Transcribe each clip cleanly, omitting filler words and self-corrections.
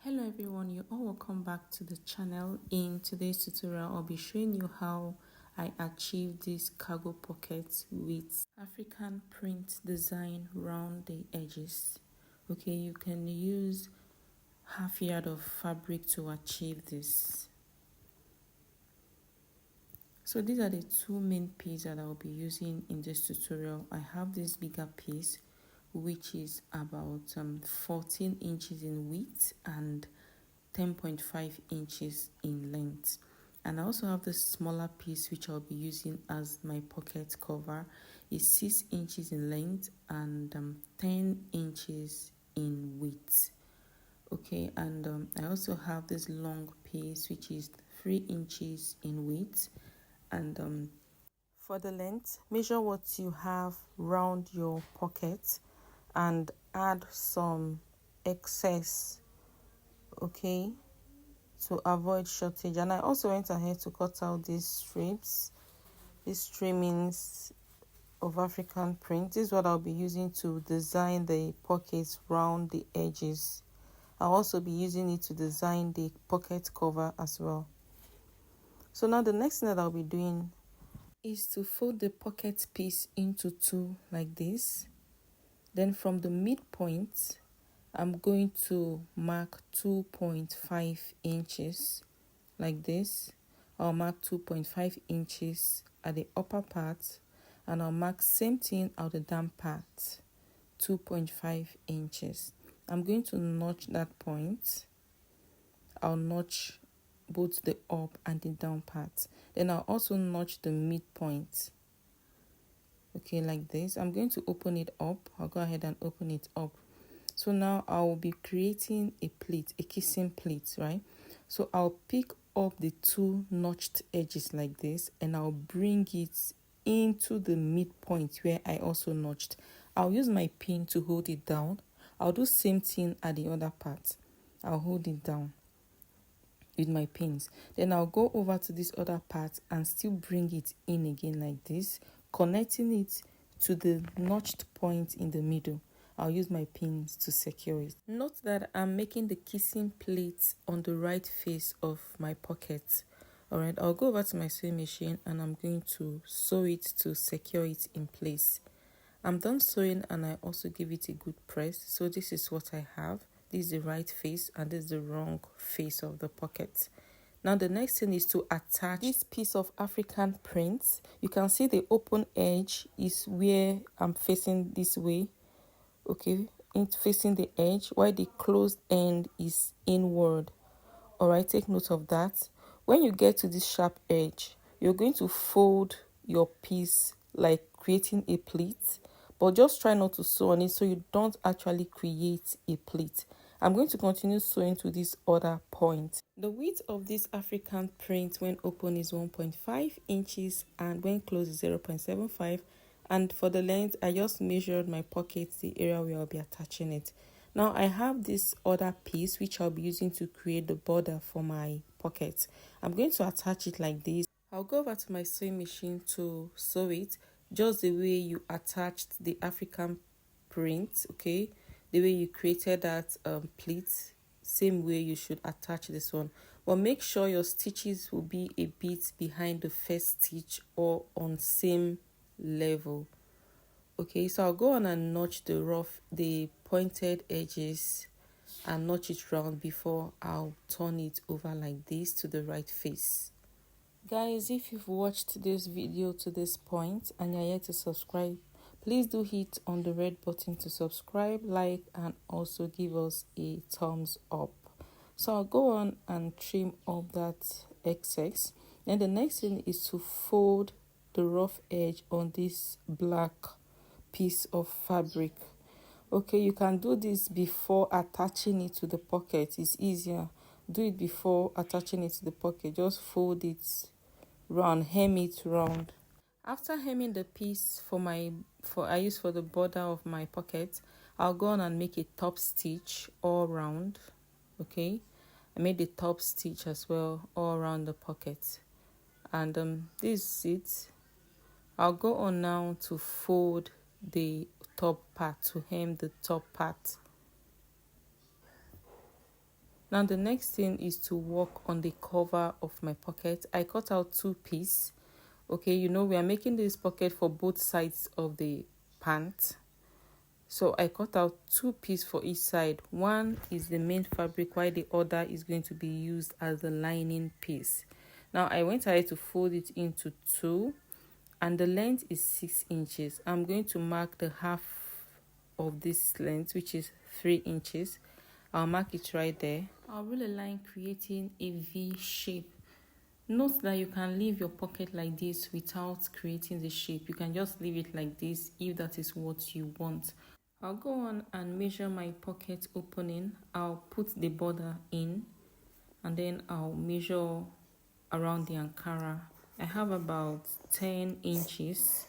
Hello everyone, you're all welcome back to the channel. In today's tutorial, I'll be showing you how I achieved this cargo pocket with African print design around the edges. Okay, you can use half yard of fabric to achieve this. So these are the two main pieces that I'll be using in this tutorial. I have this bigger piece which is about 14 inches in width and 10.5 inches in length, and I also have this smaller piece which I'll be using as my pocket cover. It's 6 inches in length and 10 inches in width. Okay, and I also have this long piece which is 3 inches in width, and for the length, measure what you have round your pocket and add some excess, okay, to avoid shortage. And I also went ahead to cut out these strips, these trimmings of African print. This is what I'll be using to design the pockets round the edges. I'll also be using it to design the pocket cover as well. So now the next thing that I'll be doing is to fold the pocket piece into two like this. Then from the midpoint, I'm going to mark 2.5 inches like this. I'll mark 2.5 inches at the upper part, and I'll mark same thing at the down part, 2.5 inches. I'm going to notch that point. I'll notch both the up and the down part. Then I'll also notch the midpoint. Okay, like this. I'm going to open it up. I'll go ahead and open it up. So now I will be creating a pleat, a kissing pleat, right? So I'll pick up the two notched edges like this, and I'll bring it into the midpoint where I also notched. I'll use my pin to hold it down. I'll do same thing at the other part. I'll hold it down with my pins. Then I'll go over to this other part and still bring it in again like this, connecting it to the notched point in the middle. I'll use my pins to secure it. Note that I'm making the kissing plate on the right face of my pocket. Alright, I'll go over to my sewing machine and I'm going to sew it to secure it in place. I'm done sewing and I also give it a good press. So this is what I have. This is the right face and this is the wrong face of the pocket. Now the next thing is to attach this piece of African print. You can see the open edge is where I'm facing this way. Okay, it's facing the edge, while the closed end is inward. Alright, take note of that. When you get to this sharp edge, you're going to fold your piece like creating a pleat, but just try not to sew on it so you don't actually create a pleat. I'm going to continue sewing to this other point. The width of this African print when open is 1.5 inches and when closed is 0.75. And for the length, I just measured my pockets, the area where I'll be attaching it. Now I have this other piece which I'll be using to create the border for my pocket. I'm going to attach it like this. I'll go over to my sewing machine to sew it just the way you attached the African print, okay? The way you created that pleat, same way you should attach this one. But make sure your stitches will be a bit behind the first stitch or on same level. Okay, so I'll go on and notch the pointed edges and notch it round before I'll turn it over like this to the right face. Guys, if you've watched this video to this point and you're yet to subscribe, please do hit on the red button to subscribe, like, and also give us a thumbs up. So I'll go on and trim up that excess. Then the next thing is to fold the rough edge on this black piece of fabric. Okay, you can do this before attaching it to the pocket. It's easier. Do it before attaching it to the pocket. Just fold it round, hem it round. After hemming the piece for the border of my pocket, I'll go on and make a top stitch all round. Okay, I made the top stitch as well all around the pocket, and this is it. I'll go on now to fold the top part, to hem the top part. Now the next thing is to work on the cover of my pocket. I cut out 2 pieces. Okay, we are making this pocket for both sides of the pant. So I cut out 2 pieces for each side. One is the main fabric while the other is going to be used as the lining piece. Now I went ahead to fold it into 2, and the length is 6 inches. I'm going to mark the half of this length, which is 3 inches. I'll mark it right there. I'll rule a line creating a V shape. Note that you can leave your pocket like this without creating the shape. You can just leave it like this if that is what you want. I'll go on and measure my pocket opening. I'll put the border in, and then I'll measure around the Ankara. I have about 10 inches.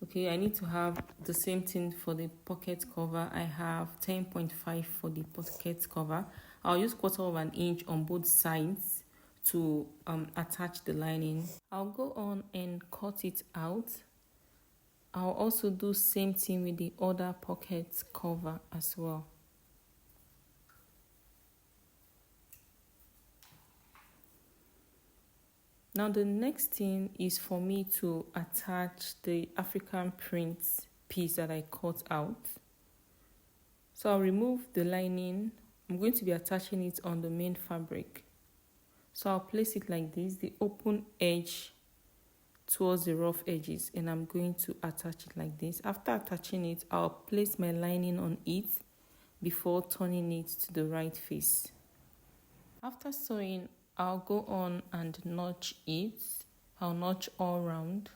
Okay, I need to have the same thing for the pocket cover. I have 10.5 for the pocket cover. I'll use 1/4 of an inch on both sides to attach the lining. I'll go on and cut it out. I'll also do same thing with the other pocket cover as well. Now the next thing is for me to attach the African print piece that I cut out. So I'll remove the lining. I'm going to be attaching it on the main fabric. So I'll place it like this, the open edge towards the rough edges, and I'm going to attach it like this. After attaching it, I'll place my lining on it before turning it to the right face. After sewing, I'll go on and notch it. I'll notch all round.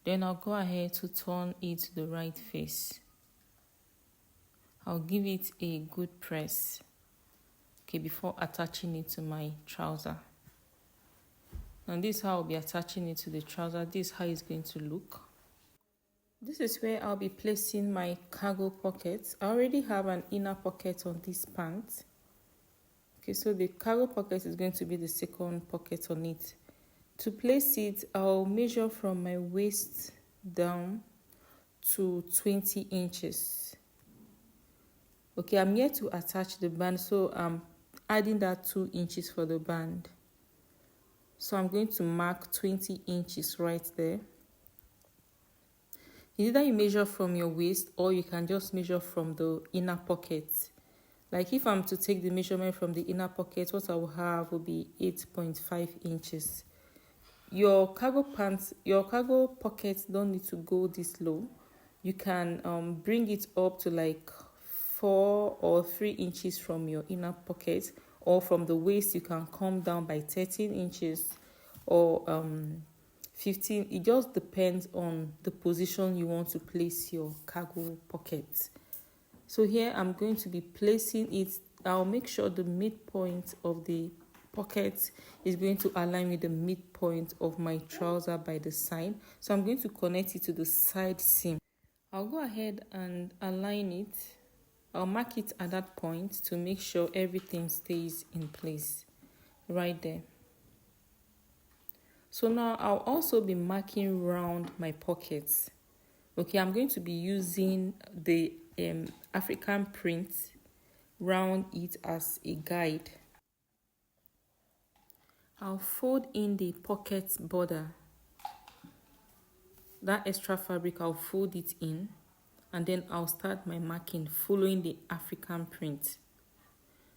Then I'll go ahead to turn it to the right face. I'll give it a good press, okay, before attaching it to my trouser. And this is how I'll be attaching it to the trouser. This is how it's going to look. This is where I'll be placing my cargo pockets. I already have an inner pocket on this pant. Okay, so the cargo pocket is going to be the second pocket on it. To place it, I'll measure from my waist down to 20 inches. Okay, I'm here to attach the band, so I'm adding that 2 inches for the band. So I'm going to mark 20 inches right there. Either you measure from your waist or you can just measure from the inner pocket. Like if I'm to take the measurement from the inner pocket, what I will have will be 8.5 inches. Your cargo pockets don't need to go this low. You can bring it up to like 4 or 3 inches from your inner pocket, or from the waist you can come down by 13 inches or 15. It just depends on the position you want to place your cargo pocket. So here I'm going to be placing it. I'll make sure the midpoint of the pocket is going to align with the midpoint of my trouser by the side. So I'm going to connect it to the side seam. I'll go ahead and align it. I'll mark it at that point to make sure everything stays in place right there. So now I'll also be marking round my pockets. Okay, I'm going to be using the African print round it as a guide. I'll fold in the pocket border. That extra fabric, I'll fold it in, and then I'll start my marking following the African print.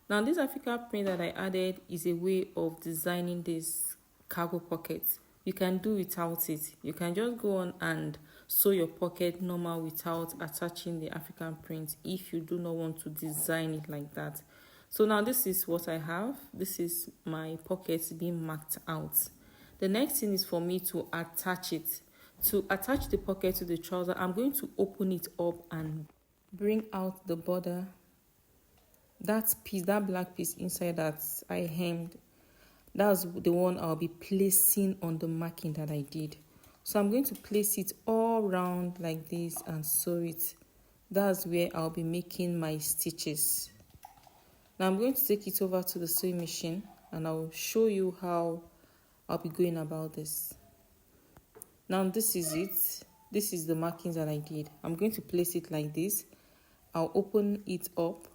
Now this African print that I added is a way of designing this cargo pocket. You can do without it. You can just go on and sew your pocket normal without attaching the African print if you do not want to design it like that. So now this is what I have. This is my pocket being marked out. The next thing is for me to attach it. To attach the pocket to the trouser, I'm going to open it up and bring out the border. That piece, that black piece inside that I hemmed, that's the one I'll be placing on the marking that I did. So I'm going to place it all around like this and sew it. That's where I'll be making my stitches. Now I'm going to take it over to the sewing machine and I'll show you how I'll be going about this. Now this is it. This is the markings that I did. I'm going to place it like this. I'll open it up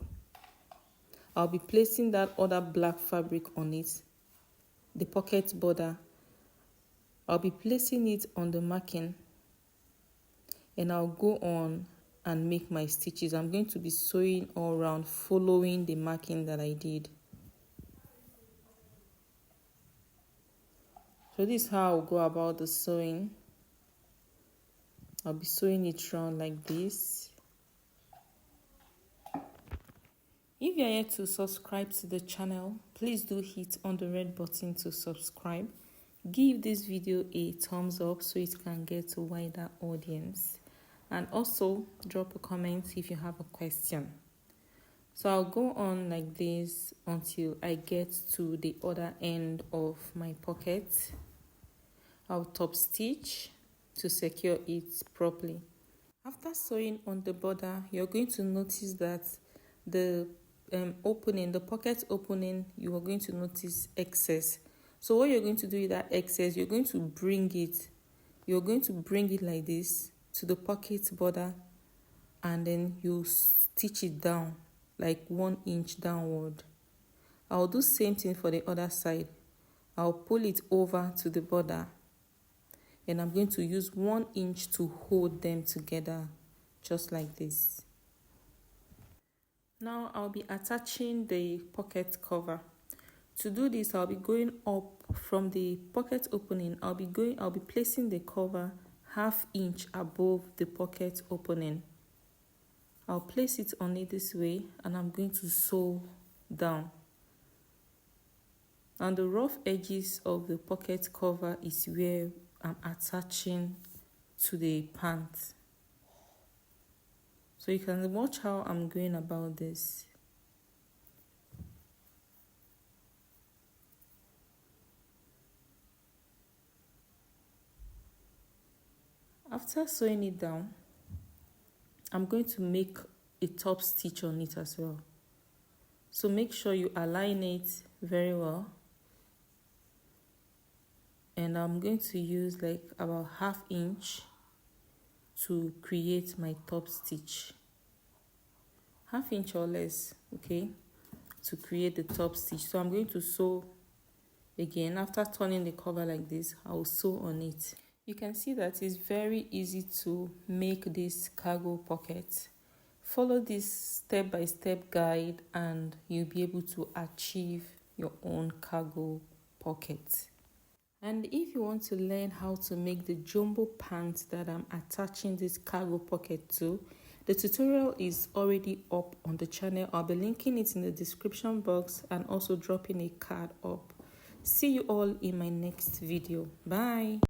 I'll be placing that other black fabric on it, the pocket border. I'll be placing it on the marking, and I'll go on and make my stitches. I'm going to be sewing all around, following the marking that I did. So this is how I'll go about the sewing. I'll be sewing it round like this. If you're yet to subscribe to the channel, please do hit on the red button to subscribe. Give this video a thumbs up so it can get a wider audience. And also drop a comment if you have a question. So I'll go on like this until I get to the other end of my pocket. I'll top stitch to secure it properly. After sewing on the border, you're going to notice that the opening, the pocket opening, you are going to notice excess. So what you're going to do with that excess, you're going to bring it like this to the pocket border, and then you stitch it down like 1 inch downward. I'll do same thing for the other side. I'll pull it over to the border, and I'm going to use 1 inch to hold them together, just like this. Now I'll be attaching the pocket cover. To do this, I'll be going up from the pocket opening. I'll be placing the cover 1/2 inch above the pocket opening. I'll place it on it this way, and I'm going to sew down. And the rough edges of the pocket cover is where I'm attaching to the pants. So you can watch how I'm going about this. After sewing it down, I'm going to make a top stitch on it as well. So make sure you align it very well. And I'm going to use like about 1/2 inch to create my top stitch. 1/2 inch or less, okay, to create the top stitch. So I'm going to sew again. After turning the cover like this, I'll sew on it. You can see that it's very easy to make this cargo pocket. Follow this step-by-step guide and you'll be able to achieve your own cargo pocket. And if you want to learn how to make the jumbo pants that I'm attaching this cargo pocket to, the tutorial is already up on the channel. I'll be linking it in the description box and also dropping a card up. See you all in my next video. Bye.